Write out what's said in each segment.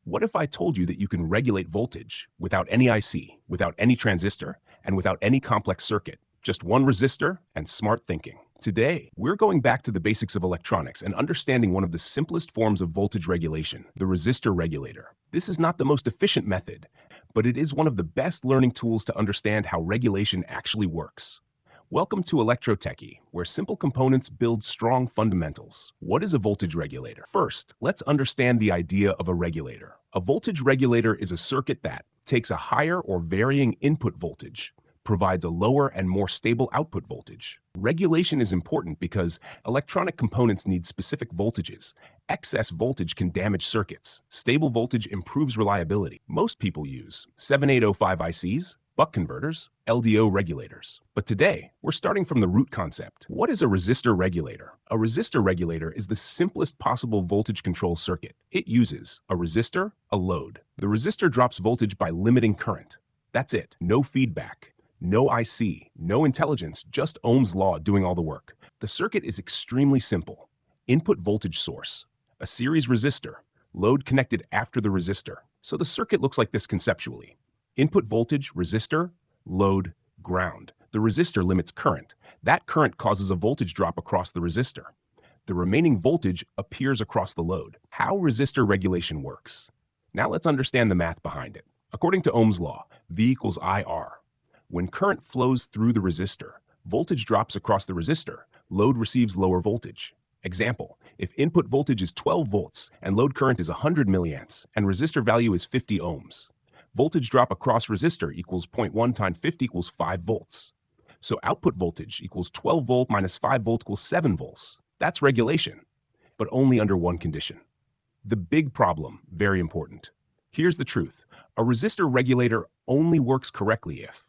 What if I told you that you can regulate voltage without any IC, without any transistor, and without any complex circuit? Just one resistor and smart thinking. Today, we're going back to the basics of electronics and understanding one of the simplest forms of voltage regulation, the resistor regulator. This is not the most efficient method, but it is one of the best learning tools to understand how regulation actually works. Welcome to ElectroTechi, where simple components build strong fundamentals. What is a voltage regulator? First, let's understand the idea of a regulator. A voltage regulator is a circuit that takes a higher or varying input voltage, provides a lower and more stable output voltage. Regulation is important because electronic components need specific voltages. Excess voltage can damage circuits. Stable voltage improves reliability. Most people use 7805 ICs, buck converters, LDO regulators. But today, we're starting from the root concept. What is a resistor regulator? A resistor regulator is the simplest possible voltage control circuit. It uses a resistor, a load. The resistor drops voltage by limiting current. That's it. No feedback, no IC, no intelligence, just Ohm's law doing all the work. The circuit is extremely simple. Input voltage source, a series resistor, load connected after the resistor. So the circuit looks like this conceptually. Input voltage, resistor, load, ground. The resistor limits current. That current causes a voltage drop across the resistor. The remaining voltage appears across the load. How resistor regulation works. Now let's understand the math behind it. According to Ohm's law, V equals IR. When current flows through the resistor, voltage drops across the resistor, load receives lower voltage. Example, if input voltage is 12 volts and load current is 100 milliamps and resistor value is 50 ohms, voltage drop across resistor equals 0.1 times 50 equals 5 volts. So output voltage equals 12 volt minus 5 volt equals 7 volts. That's regulation, but only under one condition. The big problem, very important. Here's the truth. A resistor regulator only works correctly if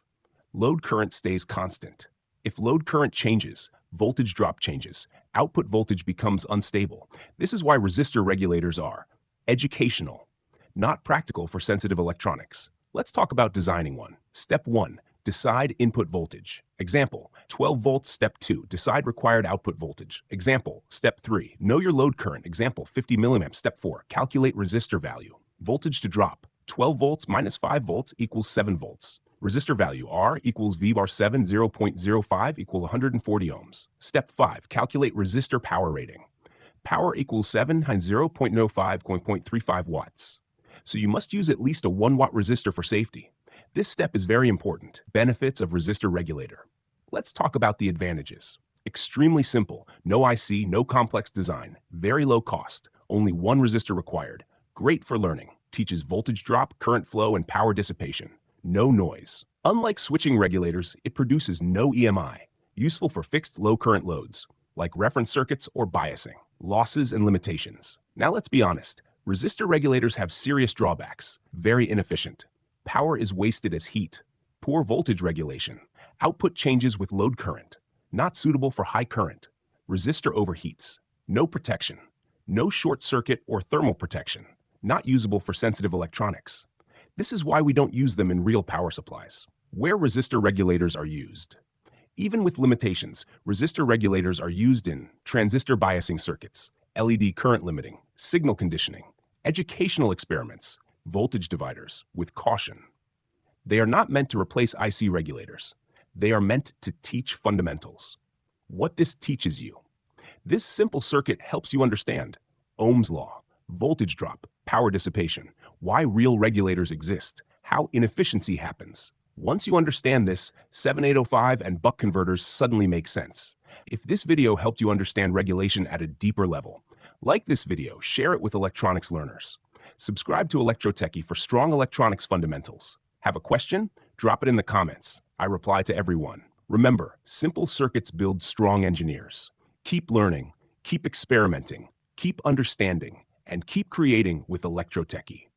load current stays constant. If load current changes, voltage drop changes, output voltage becomes unstable. This is why resistor regulators are educational, not practical for sensitive electronics. Let's talk about designing one. Step 1. Decide input voltage. Example, 12 volts. Step 2. Decide required output voltage. Example, Step 3. Know your load current. Example, 50 milliamps. Step 4. Calculate resistor value. Voltage to drop. 12 volts minus 5 volts equals 7 volts. Resistor value R equals V bar 7 0.05 equals 140 ohms. Step 5. Calculate resistor power rating. Power equals 7 times 0.05 0.35 watts. So you must use at least a 1 watt resistor for safety. This step is very important. Benefits of resistor regulator. Let's talk about the advantages. Extremely simple. No IC, no complex design. Very low cost. Only one resistor required. Great for learning. Teaches voltage drop, current flow, and power dissipation. No noise. Unlike switching regulators, it produces no EMI. Useful for fixed low current loads, like reference circuits or biasing. Losses and limitations. Now let's be honest. Resistor regulators have serious drawbacks. Very inefficient. Power is wasted as heat. Poor voltage regulation. Output changes with load current. Not suitable for high current. Resistor overheats. No protection. No short circuit or thermal protection. Not usable for sensitive electronics. This is why we don't use them in real power supplies. Where resistor regulators are used. Even with limitations, resistor regulators are used in transistor biasing circuits, LED current limiting, signal conditioning, educational experiments, voltage dividers, with caution. They are not meant to replace IC regulators. They are meant to teach fundamentals. What this teaches you. This simple circuit helps you understand Ohm's law, voltage drop, power dissipation, why real regulators exist, how inefficiency happens. Once you understand this, 7805 and buck converters suddenly make sense. If this video helped you understand regulation at a deeper level, like this video, share it with electronics learners. Subscribe to ElectroTechi for strong electronics fundamentals. Have a question? Drop it in the comments. I reply to everyone. Remember, simple circuits build strong engineers. Keep learning, keep experimenting, keep understanding, and keep creating with ElectroTechi.